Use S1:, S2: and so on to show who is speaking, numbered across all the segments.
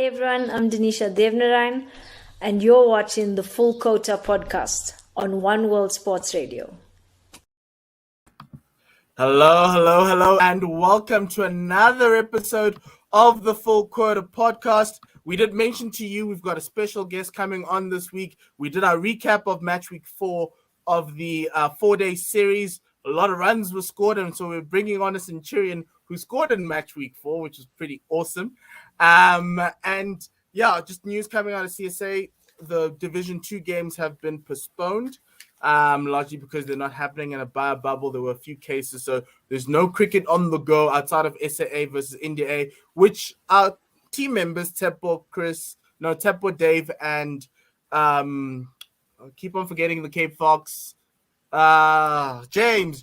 S1: everyone, I'm Denisha Devnarayan, and you're watching the Full Quota podcast on One World Sports Radio.
S2: Hello, and welcome to another episode of the Full Quota podcast. We did mention to you we've got a special guest coming on this week. We did our recap of match week 4 of the 4-day series. A lot of runs were scored, and so we're bringing on a Centurion who scored in match week 4, which is pretty awesome. Just news coming out of CSA. The Division 2 games have been postponed. Largely because they're not happening in a bubble. There were a few cases, so there's no cricket on the go outside of SAA versus India A, which our team members Teppo Dave, and I keep on forgetting the Cape Fox. James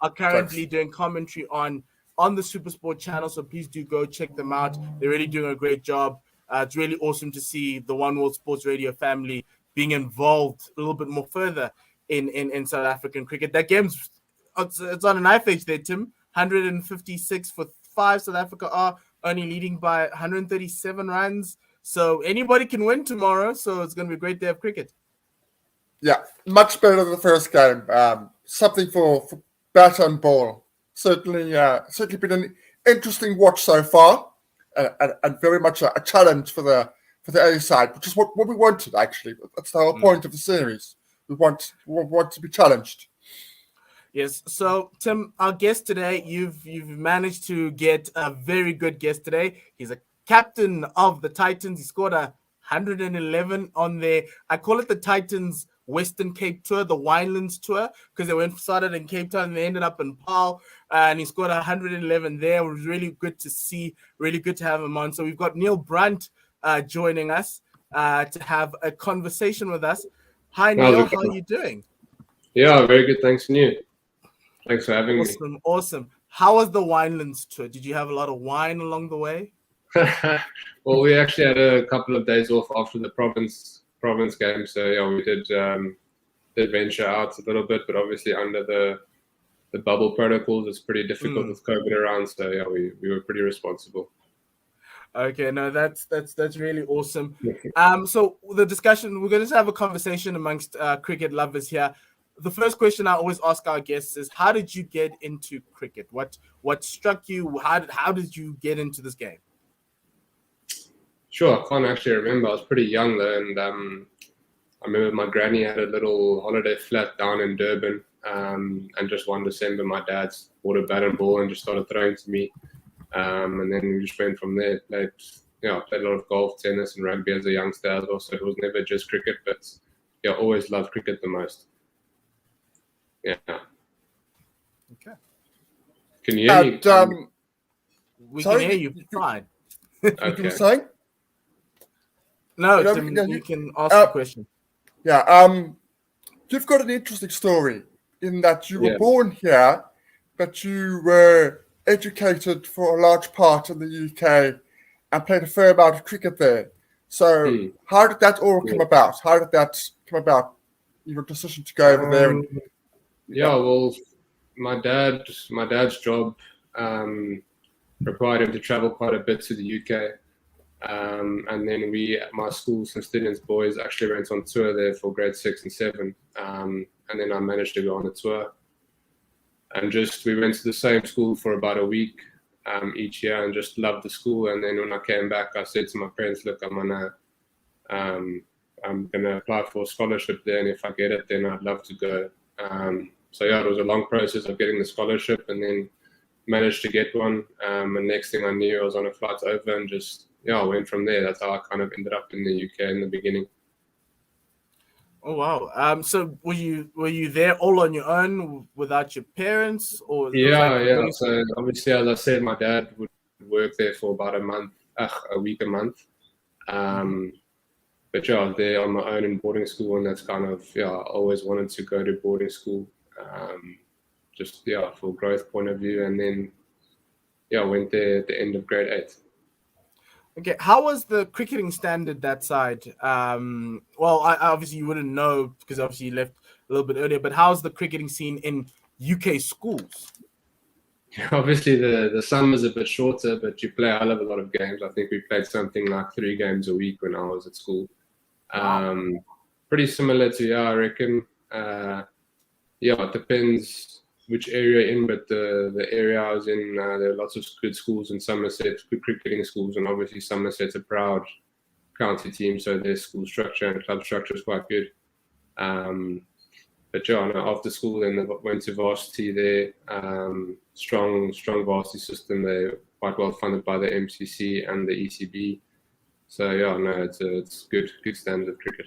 S2: are currently doing commentary on the SuperSport channel, so please do go check them out. They're really doing a great job. It's really awesome to see the One World Sports Radio family being involved a little bit more further in South African cricket. That game's it's on an knife edge there, Tim. 156 for 5. South Africa are only leading by 137 runs. So anybody can win tomorrow. So it's going to be a great day of cricket.
S3: Yeah, much better than the first game. Something for bat and ball. Certainly been an interesting watch so far, and very much a challenge for the A side, which is what we wanted, actually. That's the whole point of the series. We want to be challenged.
S2: Yes. So, Tim, our guest today, you've managed to get a very good guest today. He's a captain of the Titans. He scored 111 on their, I call it the Titans Western Cape Tour, the Winelands Tour, because they started in Cape Town and they ended up in Paarl, and he scored 111 there. It was really good to see, really good to have him on. So we've got Neil Brunt joining us to have a conversation with us. Hi, Neil. How are you doing?
S4: Yeah, very good. Thanks, Neil. Thanks for having me.
S2: Awesome. How was the Winelands tour? Did you have a lot of wine along the way?
S4: Well, we actually had a couple of days off after the province game, so yeah, we did venture out a little bit, but obviously under the bubble protocols, it's pretty difficult with COVID around. So yeah, we were pretty responsible.
S2: Okay, no, that's really awesome. So the discussion, we're going to have a conversation amongst cricket lovers here. The first question I always ask our guests is, how did you get into cricket? What struck you? How did you get into this game?
S4: Sure, I can't actually remember. I was pretty young though, and I remember my granny had a little holiday flat down in Durban, and just one December my dad bought a bat and ball and just started throwing to me. And then we just went from there. Played a lot of golf, tennis, and rugby as a youngster as well. So it was never just cricket, but yeah, always loved cricket the most. Yeah.
S2: Okay.
S4: Can you hear me?
S2: We can hear you fine.
S4: Okay.
S3: You were saying?
S2: No, you can ask the question.
S3: Yeah. You've got an interesting story in that you were born here, but you were educated for a large part in the UK and played a fair amount of cricket there. So how did that all come about? How did that come about, your decision to go over there?
S4: Well, my dad's job required him to travel quite a bit to the UK. And then my school, St. Stephen's Boys, actually went on tour there for grade 6 and 7. And then I managed to go on a tour. And we went to the same school for about a week each year and just loved the school. And then when I came back, I said to my parents, look, I'm gonna apply for a scholarship there, and if I get it, then I'd love to go. It was a long process of getting the scholarship, and then managed to get one. And next thing I knew, I was on a flight over, and I went from there. That's how I kind of ended up in the UK in the beginning.
S2: Oh wow! So were you there all on your own without your parents, or?
S4: So obviously, as I said, my dad would work there for about a week a month. But I was there on my own in boarding school, and that's kind of I always wanted to go to boarding school, for growth point of view, and then I went there at the end of grade 8.
S2: Okay, how was the cricketing standard that side? Obviously you wouldn't know because obviously you left a little bit earlier, but how's the cricketing scene in UK schools?
S4: Obviously, the summer's a bit shorter, but you play a hell of a lot of games. I think we played something like 3 games a week when I was at school. Pretty similar to, yeah, I reckon. Yeah, it depends which area in, but the area I was in, there are lots of good schools in Somerset, good cricketing schools, and obviously Somerset's a proud county team, so their school structure and club structure is quite good. But yeah, no, after school, then I went to varsity there. Strong varsity system. They're quite well funded by the MCC and the ECB. So yeah, no, it's good standard of cricket.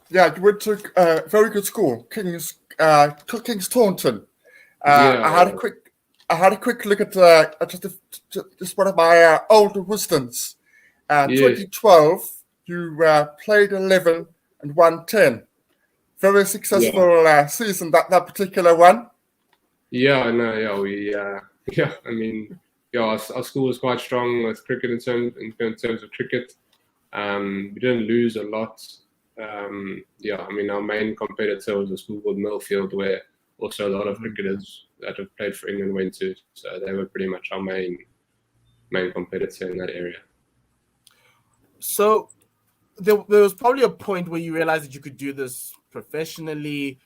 S3: Yeah, you went to a very good school, King's Taunton.
S4: Yeah.
S3: I had a quick look at just one of my older wisdoms. 2012, you played 11 and won 10. Very successful season, that particular one.
S4: Yeah, no, yeah, we I mean, yeah, our school was quite strong with cricket in terms of cricket. We didn't lose a lot. Yeah, I mean, our main competitor was a school called Millfield, where also a lot of cricketers that have played for England went to. So they were pretty much our main competitor in that area.
S2: So there was probably a point where you realized that you could do this professionally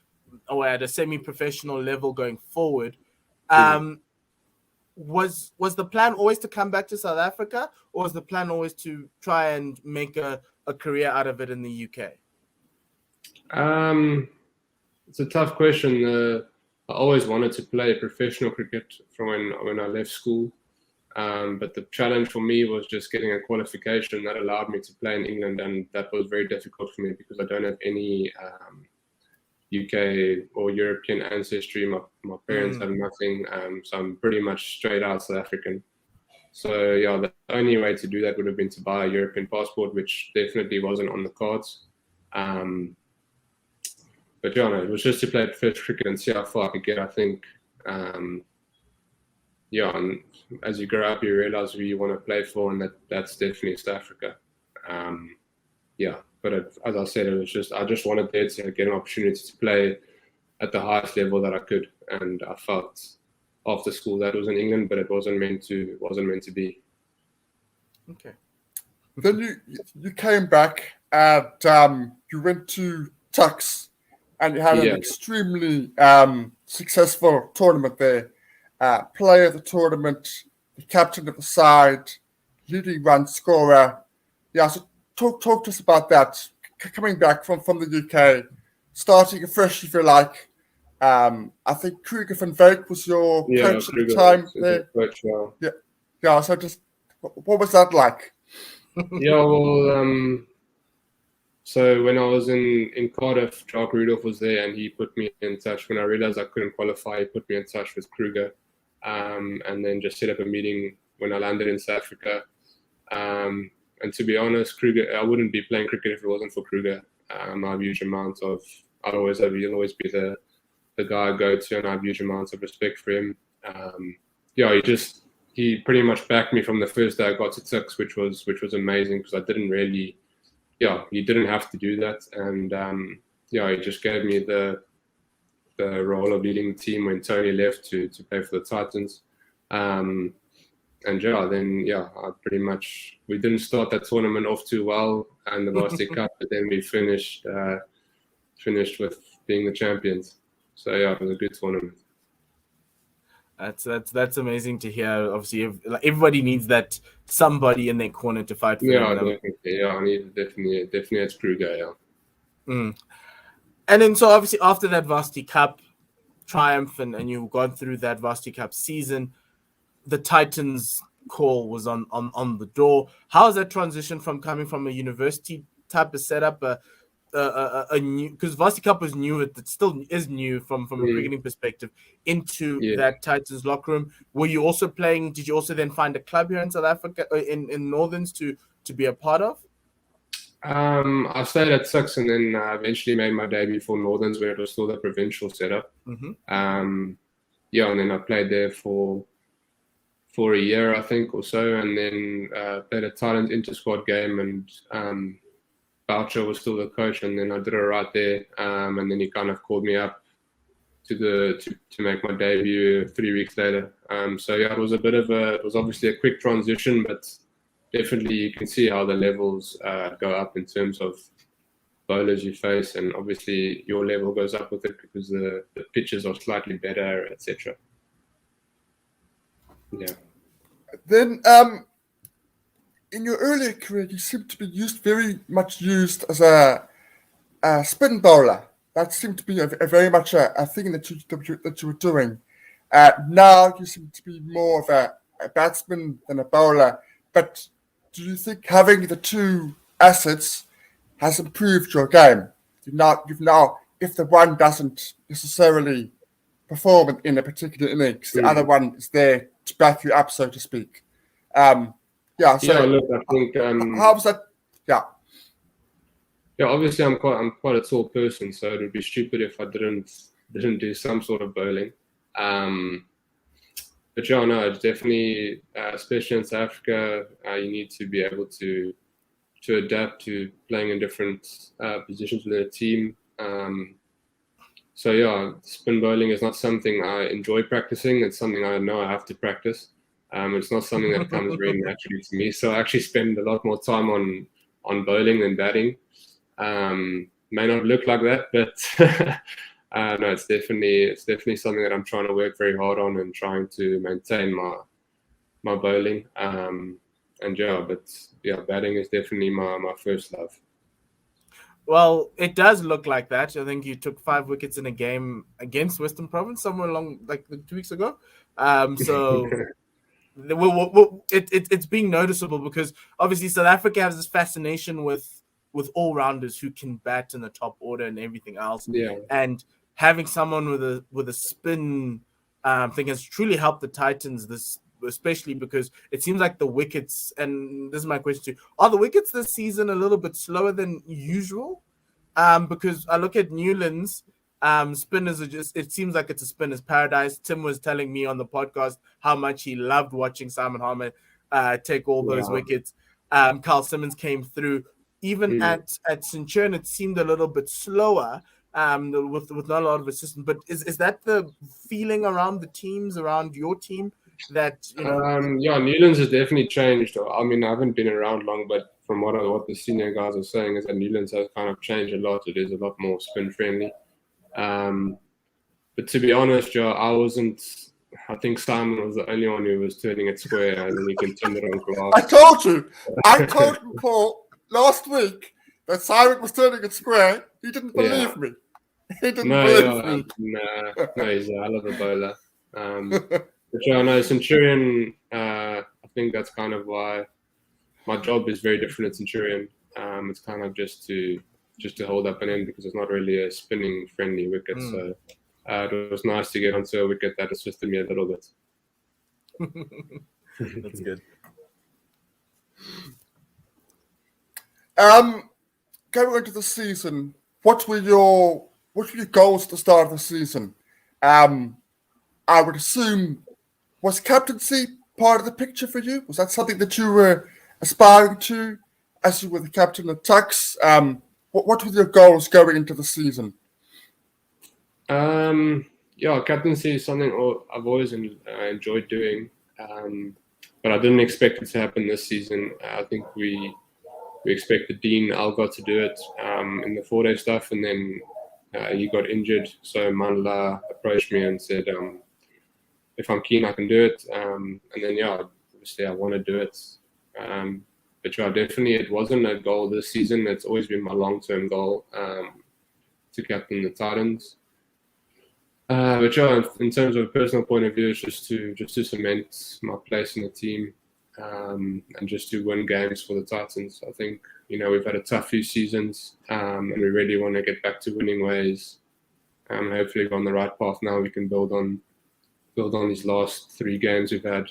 S2: or at a semi-professional level going forward. Was the plan always to come back to South Africa, or was the plan always to try and make a career out of it in the UK?
S4: It's a tough question. I always wanted to play professional cricket from when I left school. But the challenge for me was just getting a qualification that allowed me to play in England, and that was very difficult for me because I don't have any UK or European ancestry. My parents have nothing, so I'm pretty much straight out South African. So yeah, the only way to do that would have been to buy a European passport, which definitely wasn't on the cards. But yeah, no, it was just to play professional cricket and see how far I could get, I think. Yeah, and as you grow up, you realize who you want to play for, and that's definitely South Africa. Yeah, but as I said, I just wanted there to get an opportunity to play at the highest level that I could, and I felt after school that was in England, but it wasn't meant to be.
S3: Okay. Then you came back and you went to Tuks, and you had an extremely successful tournament there. Player of the tournament, the captain of the side, leading run scorer. Yeah, so talk to us about that. Coming back from the UK, starting afresh, if you like. I think Kruger van Wyk was your coach at the time.
S4: Coach,
S3: yeah. So just what was that like?
S4: Yeah, well, so when I was in Cardiff, Jacques Rudolph was there, and he put me in touch. When I realized I couldn't qualify, he put me in touch with Kruger, and then just set up a meeting when I landed in South Africa. And to be honest, Kruger, I wouldn't be playing cricket if it wasn't for Kruger. I have huge amounts of, he'll always be the guy I go to, and I have huge amounts of respect for him. Yeah, he pretty much backed me from the first day I got to Tuks, which was amazing, because I didn't really, he didn't have to do that, and he just gave me the role of leading the team when Tony left to play for the Titans. And I pretty much, we didn't start that tournament off too well and the Varsity Cup, but then we finished with being the champions. So it was a good tournament.
S2: That's amazing to hear. Obviously, everybody needs that somebody in their corner to fight for them.
S4: Definitely. I need definitely a Kruger. Yeah.
S2: And then so obviously after that Varsity Cup triumph and you've gone through that Varsity Cup season, the Titans call was on the door. How is that transition from coming from a university type of setup, a new, because Varsity Cup was new, it still is new from a cricketing perspective, into that Titans locker room? Were you also playing? Did you also then find a club here in South Africa, in Northerns, to be a part of?
S4: I stayed at Tuks, and then eventually made my debut for Northerns, where it was still the provincial setup. And then I played there for a year, I think, or so, and then played a Titans inter-squad game, and Boucher was still the coach, and then I did it right there, and then he kind of called me up to make my debut 3 weeks later. So yeah, it was obviously a quick transition, but definitely you can see how the levels go up in terms of bowlers you face, and obviously your level goes up with it because the pitches are slightly better, etc. Yeah.
S3: Then, in your earlier career, you seem to be very much used as a spin bowler. That seemed to be a very much a thing that you were doing. Now you seem to be more of a batsman than a bowler. But do you think having the two assets has improved your game? You've now, if the one doesn't necessarily perform in a particular innings, the other one is there to back you up, so to speak. Yeah. So
S4: yeah, look, I think
S3: how was that? Yeah.
S4: Yeah, obviously I'm quite a tall person, so it would be stupid if I didn't do some sort of bowling. But yeah, no, it's definitely, especially in South Africa, you need to be able to adapt to playing in different positions within a team. So yeah, spin bowling is not something I enjoy practicing. It's something I know I have to practice. It's not something that comes very naturally to me. So I actually spend a lot more time on bowling than batting. May not look like that, but no, it's definitely something that I'm trying to work very hard on and trying to maintain my bowling. And yeah, but yeah, batting is definitely my first love.
S2: Well, it does look like that. I think you took 5 wickets in a game against Western Province somewhere along like 2 weeks ago. So it's being noticeable because obviously South Africa has this fascination with all-rounders who can bat in the top order and everything else.
S4: Yeah.
S2: And having someone with a spin thing has truly helped the Titans this, especially because it seems like the wickets, and this is my question to you, are the wickets this season a little bit slower than usual? Because I look at Newlands, spinners are just, it seems like it's a spinner's paradise. Tim was telling me on the podcast how much he loved watching Simon Harmon take all those wickets. Carl Simmons came through. Even at Centurion, it seemed a little bit slower with not a lot of assistance. But is that the feeling around the teams, around your team? That
S4: yeah, Newlands has definitely changed. I mean, I haven't been around long, but from what the senior guys are saying is that Newlands has kind of changed a lot. It is a lot more spin friendly. But to be honest, Joe, I think Simon was the only one who was turning it square and then he continued on glass.
S3: I told you Mpho last week that Simon was turning it square. He didn't believe me. He didn't believe me.
S4: No, he's a hell of a bowler. But yeah, no, Centurion, I think that's kind of why my job is very different at Centurion. It's kind of just to hold up an end because it's not really a spinning friendly wicket. So it was nice to get onto a wicket that assisted me a little bit.
S2: That's good.
S3: Going into the season, what were your goals at the start of the season? I would assume, was captaincy part of the picture for you? Was that something that you were aspiring to as you were the captain of Tuks? What were your goals going into the season?
S4: Yeah, captaincy is something I've always enjoyed doing, but I didn't expect it to happen this season. I think we expected Dean Algot to do it in the 4-day stuff, and then he got injured. So Mandla approached me and said, if I'm keen, I can do it. And then, yeah, obviously I want to do it. But yeah, definitely it wasn't a goal this season. It's always been my long-term goal to captain the Titans. But yeah, in terms of a personal point of view, it's just to cement my place in the team and just to win games for the Titans. I think, we've had a tough few seasons and we really want to get back to winning ways. Hopefully we're on the right path now. We can build on these last 3 games we've had.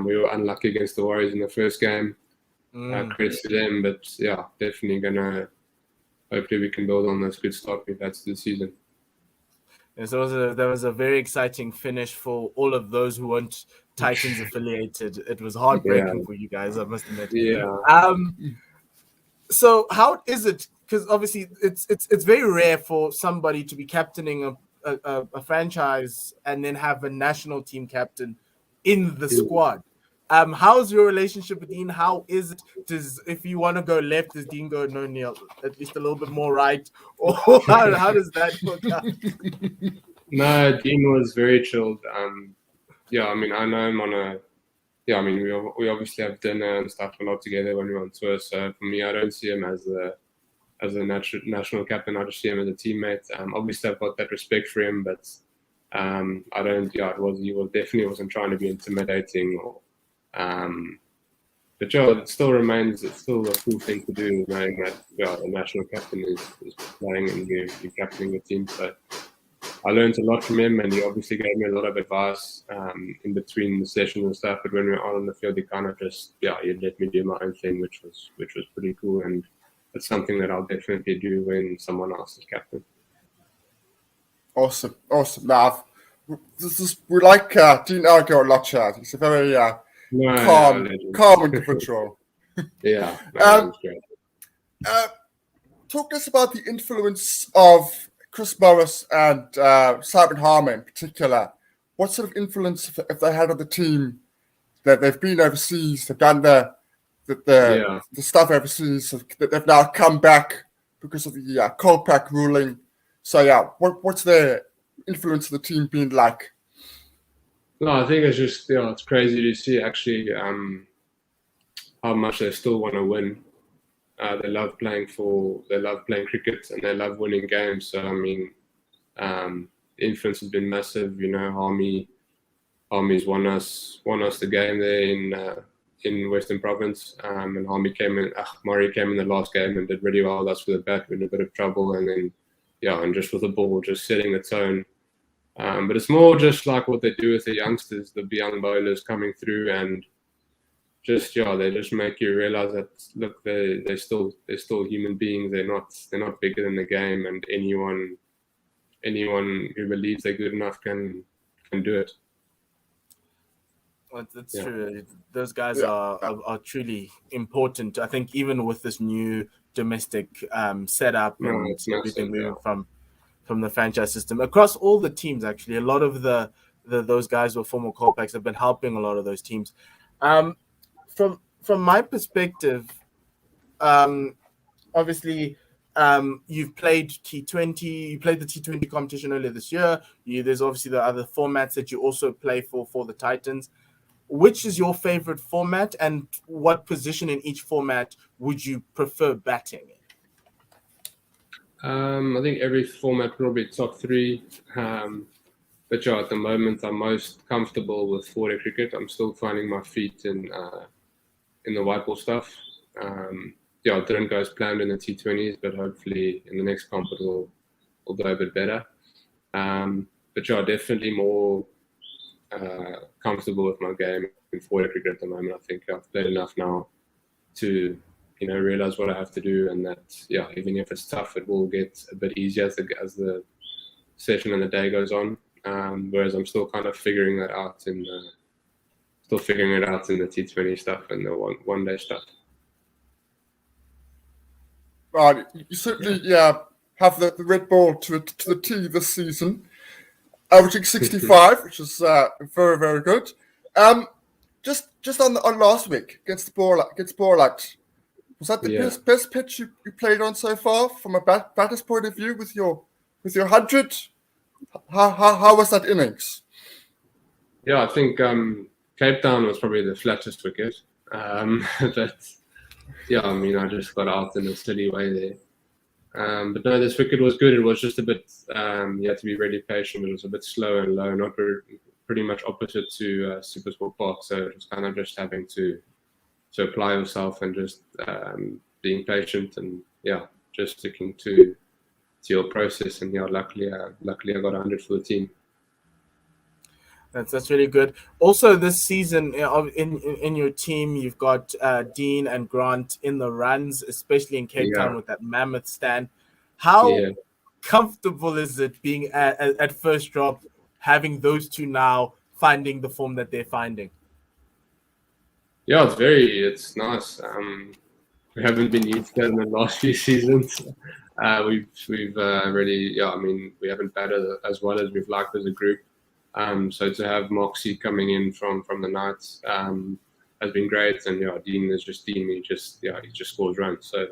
S4: We were unlucky against the Warriors in the first game. Credits to them, but yeah, definitely hopefully we can build on this good start we've had to the season.
S2: And so that was a very exciting finish for all of those who weren't Titans affiliated. It was heartbreaking for you guys, I must admit.
S4: Yeah.
S2: So how is it? Because obviously it's very rare for somebody to be captaining a franchise and then have a national team captain in the squad. How's your relationship with Dean? How is it? If you want to go left, does Dean go no, Neil, at least a little bit more right, or how does that work out?
S4: No, Dean was very chilled. Yeah, I mean, I know him on a. Yeah, I mean, we obviously have dinner and stuff a lot together when we're on tour. So for me, I don't see him as a national captain. I just see him as a teammate. Obviously, I've got that respect for him, but I don't. Yeah, he definitely wasn't trying to be intimidating or. But yeah, it still remains. It's still a cool thing to do, knowing that the national captain is playing and you're captaining the team. So I learned a lot from him, and he obviously gave me a lot of advice in between the sessions and stuff. But when we were on the field, he kind of just he let me do my own thing, which was pretty cool, and it's something that I'll definitely do when someone else is captain.
S3: Awesome. Now, we like Dean Argo a lot, Chad. He's a very calm individual.
S4: Yeah.
S3: Talk to us about the influence of Chris Morris and Simon Harmon in particular. What sort of influence have they had on the team? That they've been overseas, they've done the stuff overseas, that they've now come back because of the Colpack ruling. So what's their influence of the team been like?
S4: No, I think it's just it's crazy to see actually how much they still want to win. They love playing cricket and they love winning games. So I mean, the influence has been massive. You know, Harmy's won us the game there in Western Province, and Murray came in the last game and did really well. That's with the bat, we're in a bit of trouble, and then and just with the ball, just setting the tone. But it's more just like what they do with the youngsters, the young bowlers coming through, and just they just make you realize that look, they're still human beings. They're not bigger than the game, and anyone who believes they're good enough can do it.
S2: Well, that's true. Those guys are truly important. I think even with this new domestic setup and everything moving from the franchise system across all the teams, actually, a lot of those guys who are former Colpacks have been helping a lot of those teams. From my perspective, obviously, you've played T20. You played the T20 competition earlier this year. There's obviously the other formats that you also play for the Titans. Which is your favorite format, and what position in each format would you prefer batting in?
S4: I think every format probably top three. But at the moment, I'm most comfortable with 4-day cricket. I'm still finding my feet in the white ball stuff. It didn't go as planned in the T20s, but hopefully in the next comp it will go a bit better. But definitely more comfortable with my game in 4-day cricket at the moment. I think I've played enough now to realize what I have to do, and that even if it's tough, it will get a bit easier as the session and the day goes on. Whereas I'm still kind of figuring that out in the T20 stuff and the one day stuff.
S3: Right, you certainly have the red ball to the T this season, averaging 65, which is very, very good. Just on last week against Borlaug, was that the best pitch you played on so far from a batter's point of view with your 100? How was that innings?
S4: I think Cape Town was probably the flattest wicket. But I mean, I just got out in a steady way there. But no, this wicket was good. It was just a bit, you had to be really patient. It was a bit slow and low, not pretty much opposite to Supersport Park. So it was kind of just having to apply yourself and just being patient and just sticking to your process. And luckily I got 100 for the team.
S2: That's really good. Also, this season in your team, you've got Dean and Grant in the runs, especially in Cape Town with that mammoth stand. How comfortable is it being at first drop, having those two now finding the form that they're finding?
S4: It's nice. We haven't been used to that in the last few seasons. We've really, yeah. I mean, we haven't batted as well as we've liked as a group. So to have Moxie coming in from the Knights has been great, and Dean is just Dean. He just scores runs. So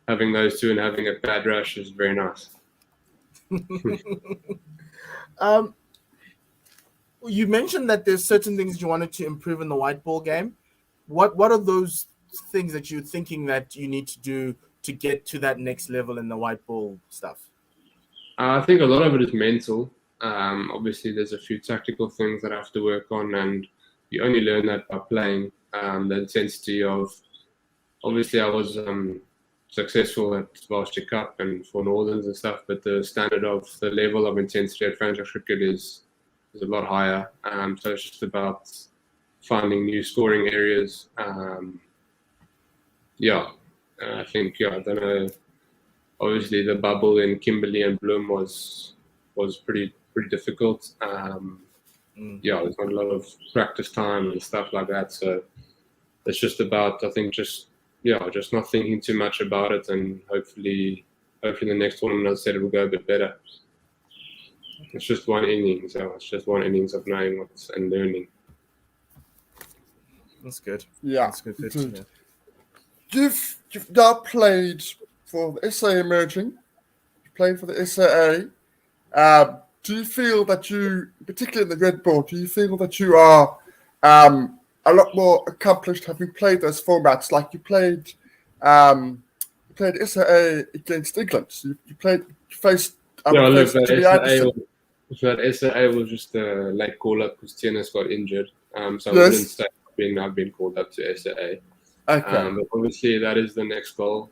S4: having those two and having a bad rush is very nice.
S2: You mentioned that there's certain things you wanted to improve in the white ball game. What are those things that you're thinking that you need to do to get to that next level in the white ball stuff?
S4: I think a lot of it is mental. Obviously, there's a few tactical things that I have to work on, and you only learn that by playing. The intensity of, obviously, I was successful at Varsity Cup and for Northerns and stuff, but the standard of the level of intensity at franchise cricket is a lot higher. So it's just about finding new scoring areas. I think I don't know. Obviously, the bubble in Kimberley and Bloem was pretty difficult. There's not a lot of practice time and stuff like that. So it's just about, I think, just not thinking too much about it, and hopefully the next tournament, as I said, it will go a bit better. It's just one inning, so it's just one innings of knowing what's and learning.
S2: That's good.
S3: Yeah.
S2: That's good.
S3: You've now played for the SA Emerging. You played for the SAA. Do you feel that you, particularly in the red ball, do you feel that you are a lot more accomplished having played those formats? Like you played SAA against England. You faced.
S4: That SAA was just a late call up because Tiernus got injured. So
S3: yes.
S4: I wouldn't say I've been called up to SAA.
S3: Okay.
S4: But obviously that is the next goal.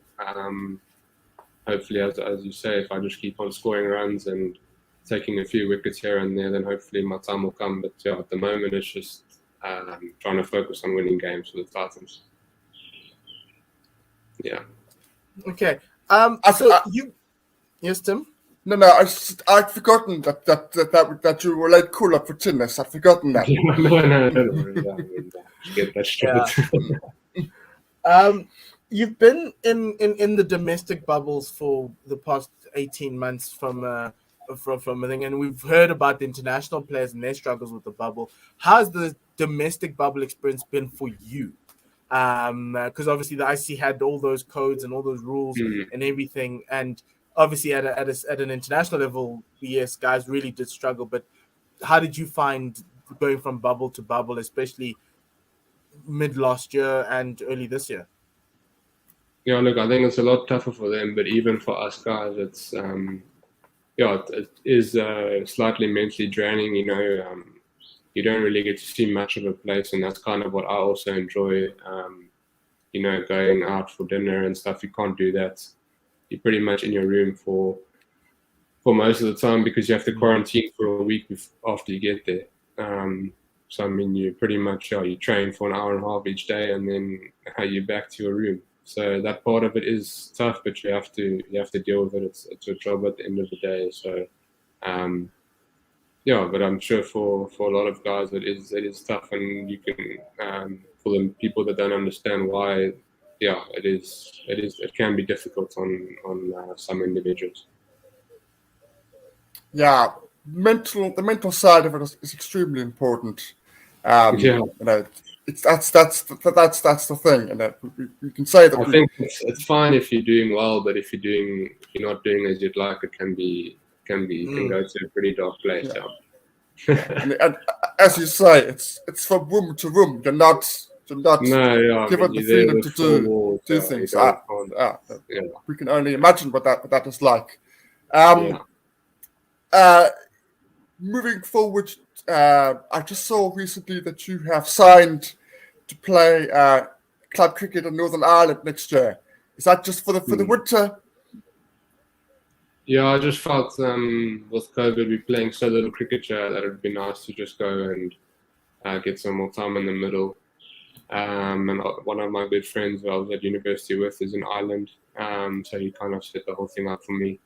S4: Hopefully, as you say, if I just keep on scoring runs and taking a few wickets here and there, then hopefully my time will come. But at the moment, it's just trying to focus on winning games for the Titans. Yeah.
S2: Okay. Yes, Tim?
S3: No, I'd forgotten that you were late call up for Tinners. I'd forgotten that.
S4: No. Get that straight.
S2: You've been in the domestic bubbles for the past 18 months from a thing, and we've heard about the international players and their struggles with the bubble. How's the domestic bubble experience been for you? Because obviously the IC had all those codes and all those rules and everything, and obviously at an international level, yes, guys really did struggle. But how did you find going from bubble to bubble, especially mid last year and early this year?
S4: Look, I think it's a lot tougher for them, but even for us guys, it's it is slightly mentally draining. You don't really get to see much of a place, and that's kind of what I also enjoy. Going out for dinner and stuff, you can't do that. You're pretty much in your room for most of the time because you have to quarantine for a week after you get there. So I mean, you pretty much you train for an hour and a half each day, and then you're back to your room. So that part of it is tough, but you have to deal with it. It's a job at the end of the day. So but I'm sure for a lot of guys it is tough, and you can for the people that don't understand why, it can be difficult on some individuals.
S3: Yeah, the mental side of it is extremely important. That's the thing, and you can say that.
S4: I think it's fine if you're doing well, but if you're not doing as you'd like, it can go to a pretty dark place.
S3: Yeah. and as you say, it's from room to room. You're not given the freedom to do things. We can only imagine what that is like. Moving forward, I just saw recently that you have signed to play club cricket in Northern Ireland next year. Is that just for the winter?
S4: Yeah, I just felt with COVID, we're playing so little cricket here that it'd be nice to just go and get some more time in the middle. And one of my good friends who I was at university with is in Ireland, so he kind of set the whole thing up for me.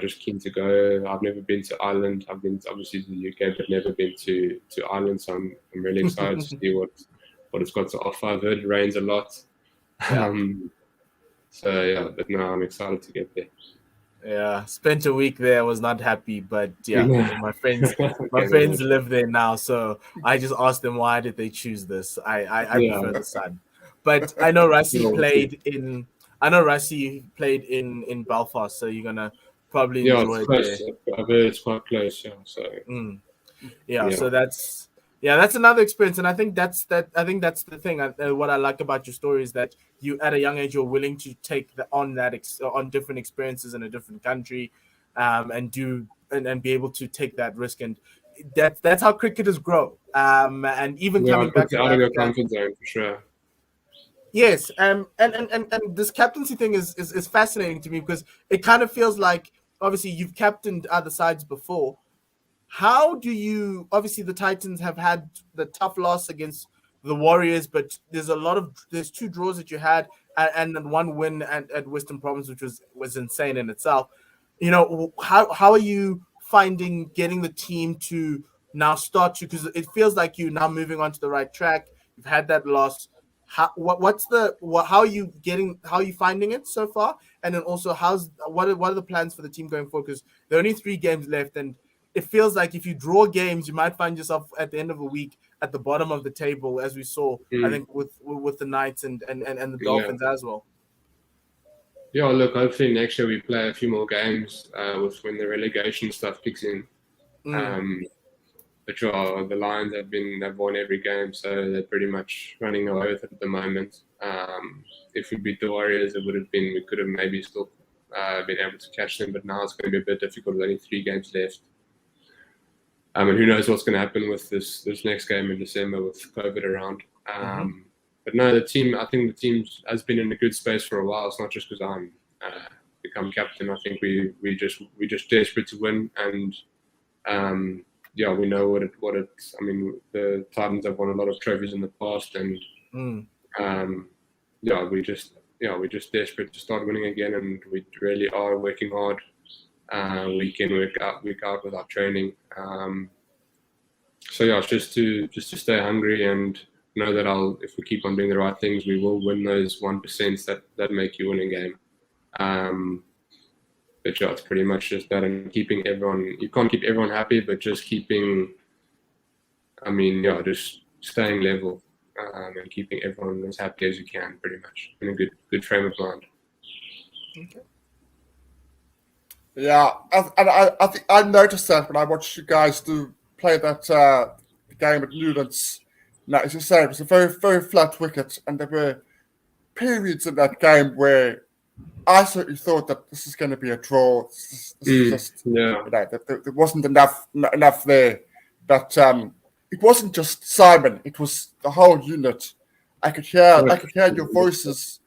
S4: Just keen to go. I've never been to Ireland. I've been obviously to the UK, but never been to Ireland. So I'm really excited to see what it's got to offer. I've heard it rains a lot. So yeah, but no, I'm excited to get there.
S2: Yeah, spent a week there. Was not happy, but yeah, my friends
S4: Okay,
S2: live there now, so I just asked them why did they choose this. I
S4: yeah.
S2: prefer the sun, but I know Rassi
S4: Yeah,
S2: played in. I know Rassi played in Belfast, so you're gonna probably
S4: yeah,
S2: enjoy
S4: it's
S2: it
S4: close.
S2: there.
S4: I've heard it's quite close. Yeah, so
S2: Mm. Yeah,
S4: yeah,
S2: so that's another experience, and I think that's the thing. What I like about your story is that you, at a young age, you're willing to take on different experiences in a different country, and be able to take that risk, and that's how cricketers grow. And even
S4: yeah,
S2: coming
S4: it puts
S2: back
S4: you
S2: to
S4: out of your
S2: Africa,
S4: comfort zone for sure.
S2: yes, and this captaincy thing is fascinating to me because it kind of feels like obviously you've captained other sides before. How do you, obviously the Titans have had the tough loss against the Warriors, but there's two draws that you had and then one win at Western Province, which was insane in itself. How are you finding getting the team to now start to, because it feels like you're now moving on to the right track. You've had that loss. How are you finding it so far? And then also what are the plans for the team going forward? Because there are only 3 games left, and it feels like if you draw games, you might find yourself at the end of a week at the bottom of the table, as we saw, I think, with the Knights and the
S4: Yeah.
S2: Dolphins as well.
S4: Yeah, look, hopefully next year we play a few more games with when the relegation stuff kicks in. But yeah, the Lions they've won every game, so they're pretty much running away with it at the moment. If we beat the Warriors, we could have maybe still been able to catch them, but now it's going to be a bit difficult with only 3 games left. And who knows what's going to happen with this next game in December with COVID around. But no, I think the team has been in a good space for a while. It's not just because I'm become captain. I think we just desperate to win, and yeah, we know what it's. I mean, the Titans have won a lot of trophies in the past, and yeah, we're just desperate to start winning again, and we really are working hard week in, week out with our training. So yeah, it's just to stay hungry and know that if we keep on doing the right things, we will win those 1% that make you win a game. But yeah, it's pretty much just that, and keeping everyone. You can't keep everyone happy, but just keeping. I mean, yeah, just staying level and keeping everyone as happy as you can, pretty much in a good frame of mind.
S2: Okay.
S3: Yeah, I think I noticed that when I watched you guys play that game at Newlands. Now, as you say, it was a very, very flat wicket, and there were periods in that game where I certainly thought that this is going to be a draw. This is just,
S4: yeah,
S3: there wasn't enough there. But it wasn't just Simon; it was the whole unit. I could hear your voices,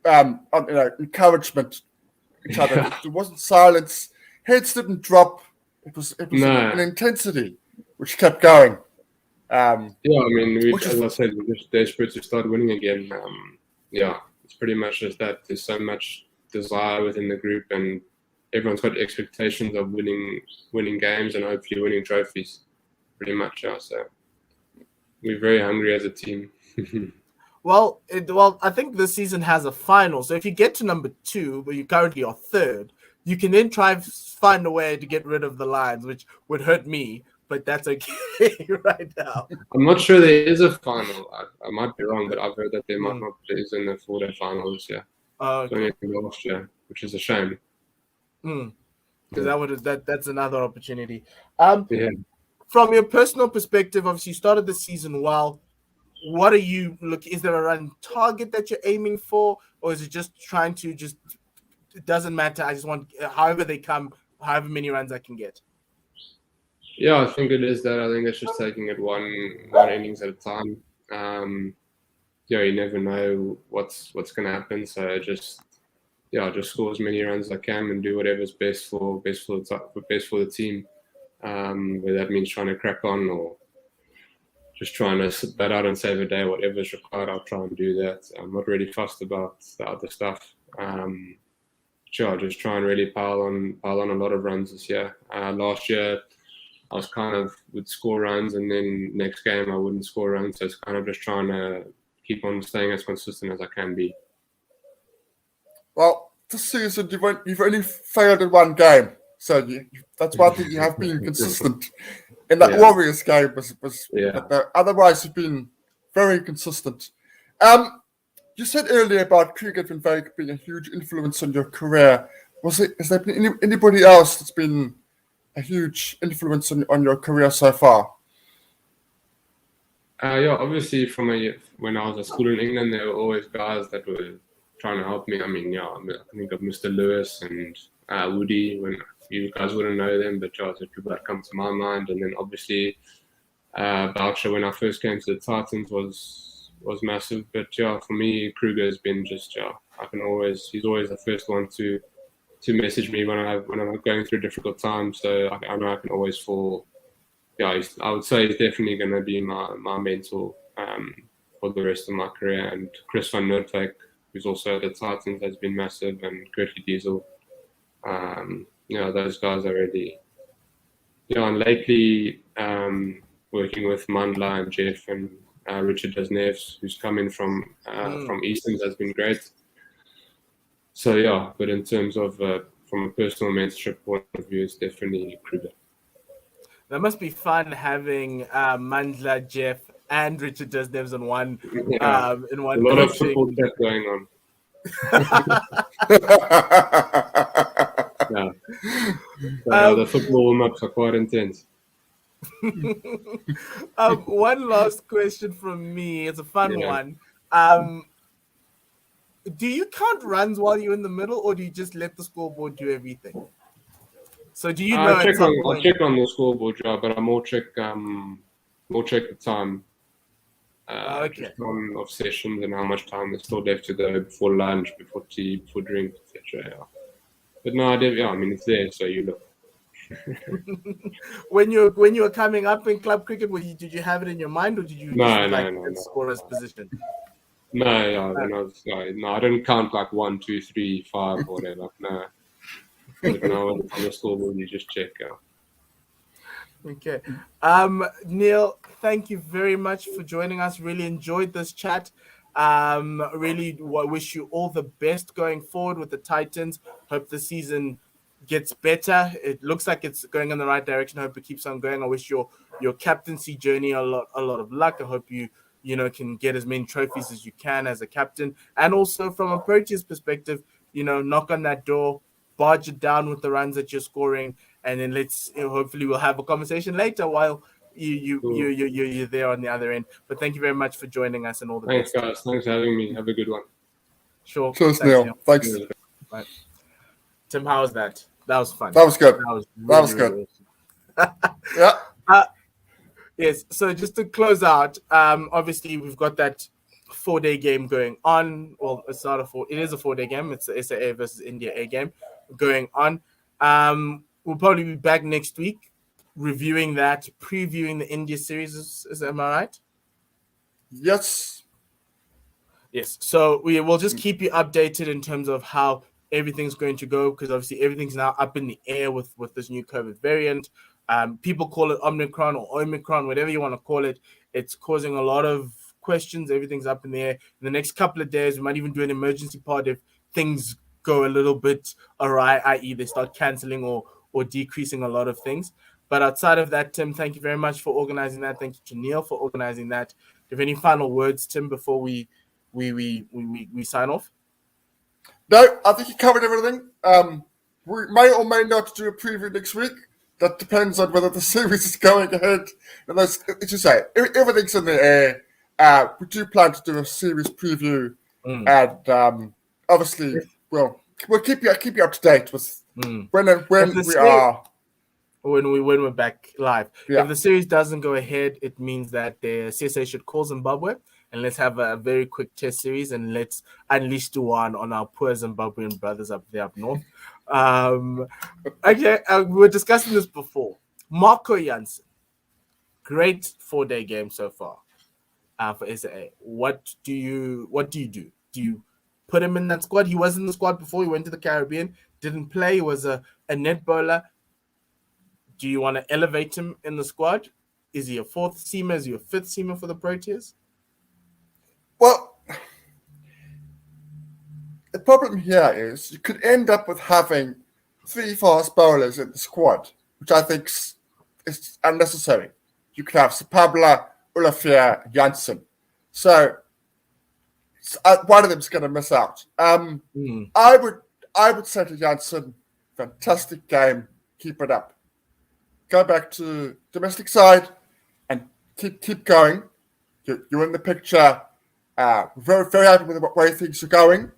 S3: encouragement each other.
S4: Yeah.
S3: There wasn't silence. Heads didn't drop. It was
S4: No.
S3: an intensity which kept going.
S4: Yeah, I mean, as I said, we're just desperate to start winning again. Yeah, it's pretty much just that. There's so much desire within the group, and everyone's got expectations of winning games and hopefully winning trophies. Pretty much, yeah. So we're very hungry as a team.
S2: Well, I think this season has a final. So if you get to number 2, but you currently are 3rd, you can then try and find a way to get rid of the Lions, which would hurt me, but that's okay right now.
S4: I'm not sure there is a final. I might be wrong, but I've heard that there might not be in the 4-day final this year.
S2: Okay.
S4: Only last year, which is a shame.
S2: Because that's another opportunity.
S4: Yeah.
S2: From your personal perspective, obviously you started the season well. What are you looking? Is there a run target that you're aiming for, or is it just trying to it doesn't matter? I just want however they come, however many runs I can get.
S4: Yeah, I think it is that. I think it's just taking it one innings at a time. Yeah, you never know what's going to happen. So just score as many runs as I can and do whatever's best for the team. Whether that means trying to crack on or just trying to sit that out and save a day, whatever's required, I'll try and do that. I'm not really fussed about the other stuff. Just try and really pile on a lot of runs this year. Last year, I was would score runs, and then next game I wouldn't score runs. So it's kind of just trying to keep on staying as consistent as I can be.
S3: Well, this season you've only failed in one game, so that's one thing you have been consistent. In that Warriors game but otherwise you've been very consistent. You said earlier about cricket being a huge influence on your career. Has there been anybody else that's been a huge influence on your career so far?
S4: Obviously when I was at school in England, there were always guys that were trying to help me. I mean, I think of Mr. Lewis and Woody, when you guys wouldn't know them, but those are people that come to my mind. And then obviously Boucher, when I first came to the Titans, was massive. But for me, Kruger has been just he's always the first one to message me when I'm going through a difficult time. So I know I can always fall. I would say he's definitely going to be my mentor for the rest of my career. And Chris van Noordwijk, who's also at the Titans, has been massive, and Gertie Diesel. Those guys are really. And lately, working with Mandla and Jeff and Richard Desneves, who's coming from Easton's, has been great. So but in terms of from a personal mentorship point of view, it's definitely Kruger.
S2: That must be fun having Mandla, Jeff, and Richard Desneves in one. In one.
S4: A lot of football chat going on. The football warm-ups are quite intense.
S2: One last question from me. It's a fun one. Do you count runs while you're in the middle, or do you just let the scoreboard do everything? So do you know?
S4: I check on the scoreboard, but I more check the time. Of sessions and how much time there's still left to go before lunch, before tea, before drink, etc. But no, I mean it's there, so you look.
S2: When you were coming up in club cricket, did you have it in your mind, or did you
S4: no.
S2: scorer's position?
S4: No, I didn't count like 1, 2, 3, 5, or whatever. No. But no, on the scoreboard you just check out.
S2: Okay. Neil, thank you very much for joining us. Really enjoyed this chat. Really wish you all the best going forward with the Titans. Hope the season gets better. It looks like it's going in the right direction. I hope it keeps on going. I wish your captaincy journey a lot of luck. I hope you can get as many trophies as you can as a captain. And also from a Proteas perspective, knock on that door, barge it down with the runs that you're scoring, and then hopefully we'll have a conversation later while you're there on the other end. But thank you very much for joining us, and all the
S4: best.
S2: Thanks,
S4: guys. Thanks for having me. Have a good one.
S2: Sure.
S3: Cheers, Neil. Thanks.
S2: Right. Tim, how was that? That was fun.
S3: That was good.
S2: That was good.
S3: Yeah.
S2: Yes. So just to close out, obviously we've got that 4-day game going on. Well, it is a 4-day game. It's the SAA versus India A game going on. We'll probably be back next week reviewing that, previewing the India series. Am I right?
S3: Yes.
S2: So we will just keep you updated in terms of how everything's going to go, because obviously everything's now up in the air with this new COVID variant. People call it Omicron or Omicron, whatever you want to call it. It's causing a lot of questions. Everything's up in the air. In the next couple of days, we might even do an emergency pod if things go a little bit awry, i.e. they start cancelling or decreasing a lot of things. But outside of that, Tim, thank you very much for organizing that. Thank you to Neil for organizing that. Do you have any final words, Tim, before we sign off?
S3: No, I think you covered everything. We may or may not do a preview next week. That depends on whether the series is going ahead. And as you say, everything's in the air. We do plan to do a series preview, and obviously, we'll keep you up to date with when
S2: we're back live.
S3: Yeah.
S2: If the series doesn't go ahead, it means that the CSA should call Zimbabwe and let's have a very quick test series, and let's unleash the one on our poor Zimbabwean brothers up there up north. We were discussing this before. Marco Jansen, great 4-day game so far for SAA. What do you do? Do you put him in that squad? He was in the squad before. He went to the Caribbean, didn't play. He was a net bowler. Do you want to elevate him in the squad? Is he a 4th seamer? Is he a 5th seamer for the Proteas?
S3: Well, the problem here is you could end up with having 3 fast bowlers in the squad, which I think is unnecessary. You could have Sapabla, Olafia, Janssen. So one of them's going to miss out. I would say to Janssen, fantastic game, keep it up. Go back to domestic side and keep going. You're in the picture. Very, very happy with the way things are going.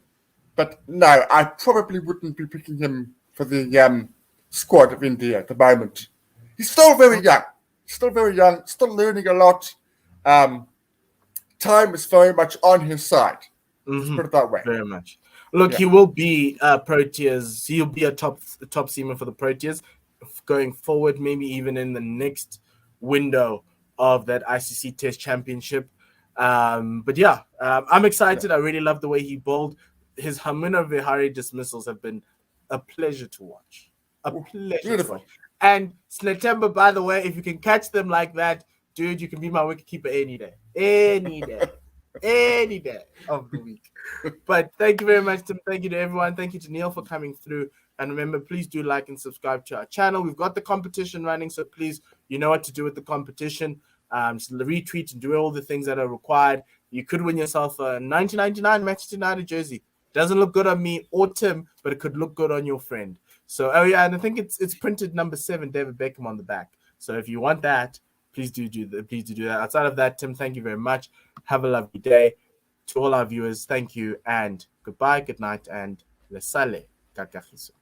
S3: But no, I probably wouldn't be picking him for the squad of India at the moment. He's still very young. Still learning a lot. Time is very much on his side. Let's put it that way.
S2: Very much. Look, he will be Proteas. He'll be a top seamer for the Proteas going forward, maybe even in the next window of that ICC Test Championship. But yeah, I'm excited. I really love the way he bowled. His Hamuna Vihari dismissals have been a pleasure to watch. To watch. And Sletemba, by the way, if you can catch them like that, dude, you can be my wicketkeeper any day. Any day of the week. But thank you very much, Tim. Thank you to everyone. Thank you to Neil for coming through. And remember, please do like and subscribe to our channel. We've got the competition running, so please, you know what to do with the competition. Just retweet and do all the things that are required. You could win yourself a 1999 Manchester United jersey. Doesn't look good on me or Tim, but it could look good on your friend. So, and I think it's printed number 7, David Beckham on the back. So if you want that, please do that. Outside of that, Tim, thank you very much. Have a lovely day. To all our viewers, thank you and goodbye, good night, and lesale kakahiso.